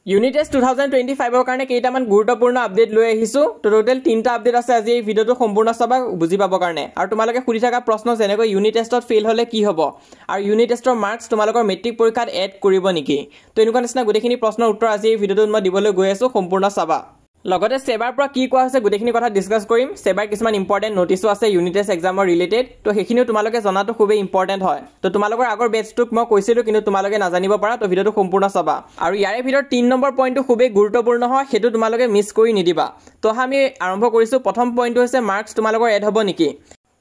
unit test 2025 ৰ কাৰণে কেইটামান গুৰুত্বপূৰ্ণ আপডেট লৈ আহিছো তো টোটাল 3টা আপডেট আছে আজি এই ভিডিওটো সম্পূৰ্ণ চাবা বুজি পাবৰ কাৰণে আৰু তোমালোকে সুধি থকা প্ৰশ্ন যেনেকৈ ইউনিট টেষ্টত ফেইল হলে কি হ'ব আৰু ইউনিট টেষ্টৰ মাৰ্কস তোমালোকৰ মেট্ৰিক পৰীক্ষাত এড কৰিব নেকি তো এনেকুৱা নিচিনা গোটেইখিনি প্ৰশ্নৰ উত্তৰ আজি এই ভিডিওটোত মই দিবলৈ গৈ আছো সম্পূৰ্ণ চাবা লগতে সেবাৰ পৰা কি কোৱা হৈছে গোটেইখিনি কথা ডিসকাস কৰিম সেবাৰ কিছুমান ইম্পৰ্টেন্ট নোটিছো আছে ইউনিট টেষ্ট এক্সামৰ ৰিলেটেড তো হেখিনিও তোমালোকে জনাটো খুবেই ইম্পৰ্টেন্ট হয় তো তোমালোকৰ আগৰ বেচটোক মই কৈছিলো কিন্তু তোমালোকে নাজানিব পাৰা তো ভিডিওটো সম্পূৰ্ণ চাবা আৰু ইয়াৰে ভিতৰত 3 নম্বৰ পইণ্টটো খুবেই গুৰুত্বপূৰ্ণ হয় হেতু তোমালোকে মিছ কৰি নিদিবা তো আমি আৰম্ভ কৰিছো প্ৰথম পইণ্টটো হৈছে মাৰ্কস তোমালোকৰ এড হ'ব নেকি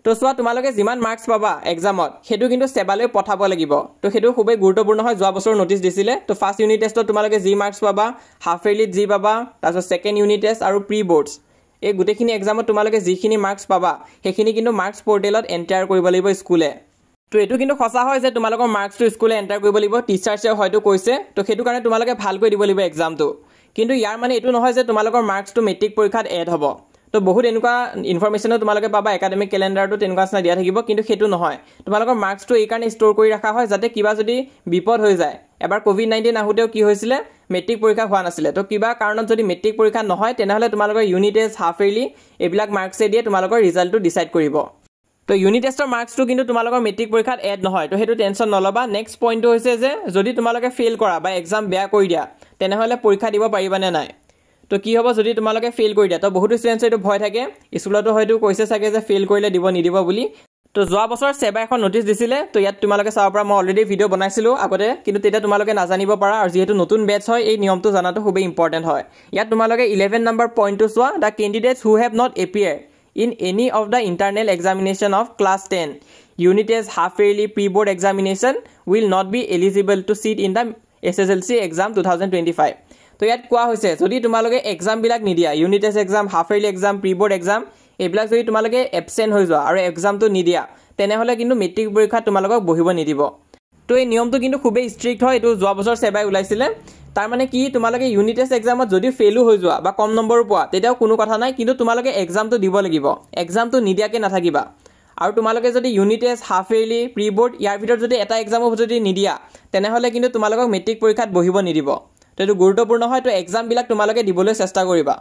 তো সোৱা তোমালোকে যিমান মাৰ্কস পাবা এক্সামত হেতু কিন্তু সেবালৈ পঠাব লাগিব তো হেতু খুবেই গুৰুত্বপূৰ্ণ হয় যোৱা বছৰ নোটিছ দিছিলে তো ফাৰ্স্ট ইউনিট টেষ্টত তোমালোকে যি মাৰ্কস পাবা হাফ ইয়াৰলিত যি পাবা তাৰপিছত সেকেন্ড ইউনিট টেষ্ট আৰু প্ৰি বৰ্ডছ এই গোটেইখিনি এক্সামত তোমালোকে যিখিনি মাৰ্কস পাবা হেখিনি কিন্তু মাৰ্কস পোৰ্টেলত এন্টাৰ কৰিব লাগিব স্কুলে তো এটো কিন্তু খসা হয় যে তোমালোকৰ মাৰ্কসটো স্কুলে এন্টাৰ কৰিব লাগিব টিচাৰছে হয়তো কৈছে তো হেতু কাৰণে তোমালোকে ভালকৈ দিব লাগিব এক্সামটো কিন্তু ইয়াৰ মানে এটো নহয় যে তোমালোকৰ মাৰ্কসটো মেট্ৰিক পৰীক্ষাত এড হ'ব তো বহুত এনেকুৱা ইনফৰমেশন তোমালোকে পাবা একাডেমিক ক্যালেন্ডাৰটো তেনেকুৱা না দিয়া থাকিব কিন্তু হেতু নহয় তোমালোকৰ মাৰ্কসটো এই কাৰণে ষ্টৰ কৰি ৰাখা হয় যাতে কিবা যদি বিপদ হৈ যায় এবাৰ কোভিড-19 আহুতেও কি হৈছিলে মেট্ৰিক পৰীক্ষা হোৱা নাছিলে তো কিবা কাৰণত যদি মেট্ৰিক পৰীক্ষা নহয় তেনেহলে তোমালোকৰ ইউনিট টেষ্ট হাফ ইয়াৰলি এবিলাক মাৰ্কসে দিয়ে তোমালোকৰ ৰিজাল্টটো ডিসাইড কৰিব তো ইউনিট টেষ্টৰ মাৰ্কসটো কিন্তু তোমালোকৰ মেট্ৰিক পৰীক্ষাত এড নহয় তো হেতু টেনচন নলবা নেক্সট পইণ্টটো হৈছে যে যদি তোমালোকে ফেইল কৰা বা এক্সাম বেয়া কৰি দিয়া তেনেহলে পৰীক্ষা দিব পাৰিবা নে নাই তো কি হ'ব যদি তোমালোকে ফেইল কৰি দিয়া তো বহুত ষ্টুডেন্টস এটো ভয় থাকে স্কুলতো হয়তো কৈছে সাকে যে ফেইল কৰিলে দিব নিদিব বুলি তো যোৱা বছৰ সেবা এখন নোটিছ দিছিলে তো ইয়াত তোমালোকে চাব পৰা মই অলৰেডি ভিডিও বনাইছিলো আগতে কিন্তু তেটা তোমালোকে নাজানিব পাৰা আৰু যেহেতু নতুন বেচ হয় এই নিয়মটো জানাটো খুবেই ইম্পৰ্টেন্ট হয় ইয়াত তোমালোকে 11 নম্বৰ পইণ্টটো চোৱা the candidates who have not appear in any of the internal examination of class 10 unit test half yearly pre-board examination will not be eligible to sit in the SSLC exam 2025 তো ইয়াত কোৱা হৈছে যদি তোমালোকে exam বিলাক নিদিয়া unit test exam half yearly exam pre-board exam এইবিলাক যদি তোমালোকে এবসেন্ট হৈ যোৱা আৰু এক্সামটো নিদিয়া তেনেহলে কিন্তু মেট্ৰিক পৰীক্ষা তোমালোকক বহিব নিদিব তো এই নিয়মটো কিন্তু খুবেই ষ্ট্ৰিক্ট হয় এটো যোৱা বছৰ সেবাই উলাইছিলে তাৰ মানে কি তোমালোকে ইউনিট টেষ্ট এক্সামত যদি ফেইলও হৈ যোৱা বা কম নম্বৰ পোৱা তেতিয়াও কোনো কথা নাই কিন্তু তোমালোকে এক্সামটো দিব লাগিব এক্সামটো নিদিয়াকে নাথাকিবা আৰু তোমালোকে যদি unit test half yearly preboard ইয়াৰ ভিতৰত যদি এটা এক্সামো যদি নিদিয়া তেনেহলে কিন্তু তোমালোকক মেট্ৰিক পৰীক্ষাত বহিব নিদিব তো এটো গুৰুত্বপূৰ্ণ হয় তো এক্সাম বিলাক তোমালোকে দিবলৈ চেষ্টা কৰিবা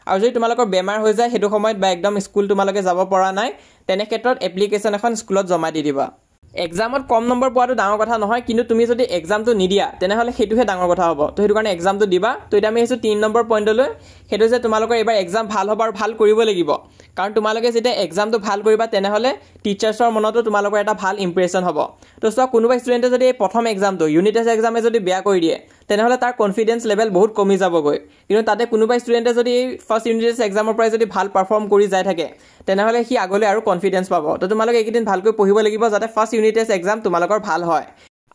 আৰু যদি তোমালোকৰ বেমাৰ হৈ যায় হেতু সময়ত বা একদম স্কুল তোমালোকে যাব পৰা নাই তেনে ক্ষেত্ৰত এপ্লিকেশন এখন স্কুলত জমা দি দিবা এক্সামত কম নম্বৰ পোৱাটো ডাঙৰ কথা নহয় কিন্তু তুমি যদি এক্সামটো নিদিয়া তেনেহলে হেতুহে ডাঙৰ কথা হ'ব তো হেতু কাৰণে এক্সামটো দিবা তো এটা আমি হেতু 3 নম্বৰ পইণ্টলৈ হেতু যে তোমালোকৰ এবাৰ এক্সাম ভাল হ'ব আৰু ভাল কৰিব লাগিব কাৰণ তোমালোকে যেতিয়া এক্সামটো ভাল কৰিবা তেনেহলে টিচাৰছৰ মনতো তোমালোকৰ এটা ভাল ইমপ্ৰেছন হ'ব তো সব কোনোবা ষ্টুডেন্টে যদি প্ৰথম এক্সামটো ইউনিট টেষ্ট এক্সামে যদি বেয়া কৰি দিয়ে তেনেহলে তাৰ কনফিডেন্স লেভেল বহুত কমি যাবগৈ কিন্তু তাতে কোনোবা ষ্টুডেন্টে যদি ফাৰ্স্ট ইউনিট টেষ্ট এক্সামৰ পৰা যদি ভাল পাৰফৰ্ম কৰি যায় থাকে তেনেহলে হি আগলৈ আৰু কনফিডেন্স পাব তো তোমালোকে একদিন ভালকৈ পঢ়িব লাগিব যাতে ফাৰ্স্ট ইউনিট টেষ্ট এক্সাম তোমালোকৰ ভাল হয়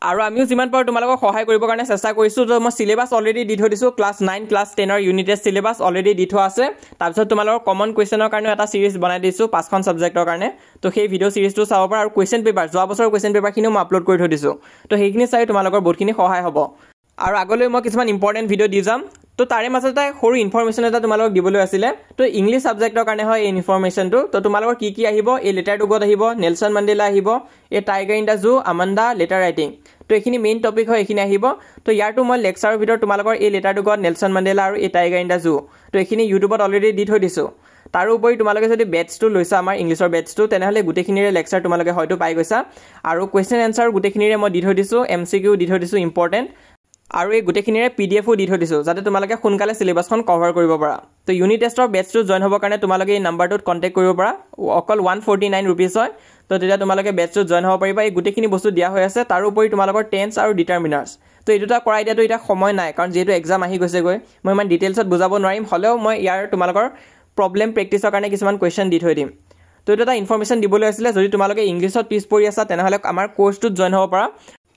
আৰু আমিও যিমান পাৰো তোমালোকক সহায় কৰিবৰ কাৰণে চেষ্টা কৰিছো তো মই সিলেবাস অলৰেডি দি থৈ দিছো ক্লাস 9 ক্লাস 10 ৰ ইউনিট টেষ্ট সিলেবাস অলৰেডি দি থোৱা আছে তাৰ পিছত তোমালোকৰ কমন কোৱেশ্চনৰ কাৰণে এটা সিৰিজ বনাই দিছো 5খন সাবজেক্টৰ কাৰণে তো সেই ভিডিও সিৰিজটো চাব পাৰা আৰু কোৱেশ্চন পেপাৰ যোৱা বছৰৰ কোৱেশ্চন পেপাৰখিনিও মই আপলোড কৰি থৈ দিছো তো সেইখিনি চাই তোমালোকৰ বহুতখিনি সহায় হ'ব আৰু আগলৈ মই কিছুমান ইম্পৰ্টেন্ট ভিডিও দি যাম তো তাৰে মাজতে সৰু ইনফৰমেশন এটা তোমালোকক দিবলৈ আছিল তো ইংলিশ সাবজেক্টৰ কাৰণে হয় এই ইনফৰমেশনটো তো তোমালোকৰ কি আহিব এই লেটাৰটো গত আহিব নেলসন মান্ডেলা আহিব এই tiger in the zoo Amanda letter writing তো এখিনি মেইন টপিক হয় এখিনি আহিব তো ইয়াৰটো মই লেকচাৰৰ ভিতৰত তোমালোকৰ এই লেটাৰটো গত নেলসন মান্ডেলা আৰু এই টাইগাৰ ইন দা জু তো এখিনি ইউটিউবত অলৰেডি দি থৈ দিছো তাৰ উপৰি তোমালোকে যদি বেটছটো লৈছা আমাৰ ইংলিশৰ বেটছটো তেনেহলে গুটেখিনিৰে লেকচাৰ তোমালোকে হয়তো পাই গৈছা আৰু কোৱেশ্চন এনসাৰ গুটেখিনিৰে মই দি থৈ দিছো এমসিকিউ দি থৈ দিছো ইম্পৰ্টেন্ট আৰু এই গুটেখিনিৰে পিডিএফও দি থৈ দিছো যাতে তোমালোকে সোনকালে সিলেবাসখন কভাৰ কৰিব পাৰা তো ইউনিট টেষ্টৰ বেটছটো জয়েন হ'বৰ কাৰণে তোমালোকে এই নাম্বাৰটোত কন্টাক্ট কৰিব পাৰা অকল 149 रुपीस হয় তো তেতিয়া তোমালোকে বেটছটো জয়েন হ'ব পাৰিবা এই গুটেখিনি বস্তু দিয়া হৈ আছে তাৰ উপৰি তোমালোকৰ টেন্স আৰু ডিটাৰমিনাৰ্স তো এই দুটা কৰাই দিয়াটো এটা সময় নাই কাৰণ যেহেতু এক্সাম আহি গৈছে গৈ মই ইমান ডিটেইলছত বুজাব নোৱাৰিম হলেও মই ইয়াৰ তোমালোকৰ প্ৰবলেম প্ৰেক্টিছৰ কাৰণে কিছুমান কোৱেশ্চন দি থৈ দিম তো এটা ইনফৰমেশন দিবলৈ আছিল যদি তোমালোকে ইংলিশত পিছ পৰি আছা তেনেহলে আমাৰ কোৰ্সটোত জয়েন হ'ব পাৰা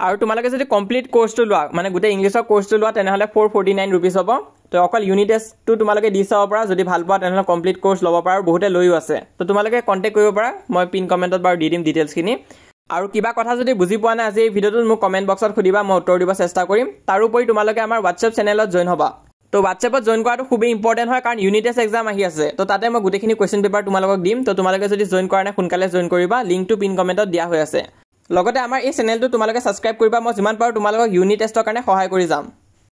আৰু তোমালোকে যদি কমপ্লিট কোৰ্সটো লোৱা মানে গুটে ইংলিশৰ কোৰ্সটো লোৱা তেনেহলে 449 रुपीस হ'ব তো অকল ইউনিট টেষ্টটো তোমালোকে দি চাব পাৰা যদি ভাল পোৱা তেনেহলে কমপ্লিট কোৰ্স ল'ব পাৰা আৰু বহুতে লৈও আছে তো তোমালোকে কন্টাক্ট কৰিব পাৰা মই পিন কমেন্টত বাৰু দি দিম ডিটেইলছখিনি আৰু কিবা কথা যদি বুজি পোৱা নাই আজি এই ভিডিওটোত মোক কমেন্ট বক্সত খুদিবা মই উত্তৰ দিব চেষ্টা কৰিম তাৰ উপৰি তোমালোকে আমাৰ WhatsApp চেনেলত জয়েন হ'বা তো WhatsAppত জয়েন কৰাটো খুবেই ইম্পৰ্টেন্ট হয় কাৰণ ইউনিট টেষ্ট এক্সাম আহি আছে তো তাতে মই গুটেখিনি কোৱেশ্চন পেপাৰ তোমালোকক দিম তো তোমালোকে যদি জয়েন কৰা নাই সোনকালে জয়েন কৰিবা লিংকটো পিন কমেন্টত দিয়া হৈ আছে লগতে আমাৰ এই চেনেলটো তোমালোকে সাবস্ক্ৰাইব কৰিবা মই যিমান পাৰো তোমালোকক ইউনিট টেষ্টৰ কাৰণে সহায় কৰি যাম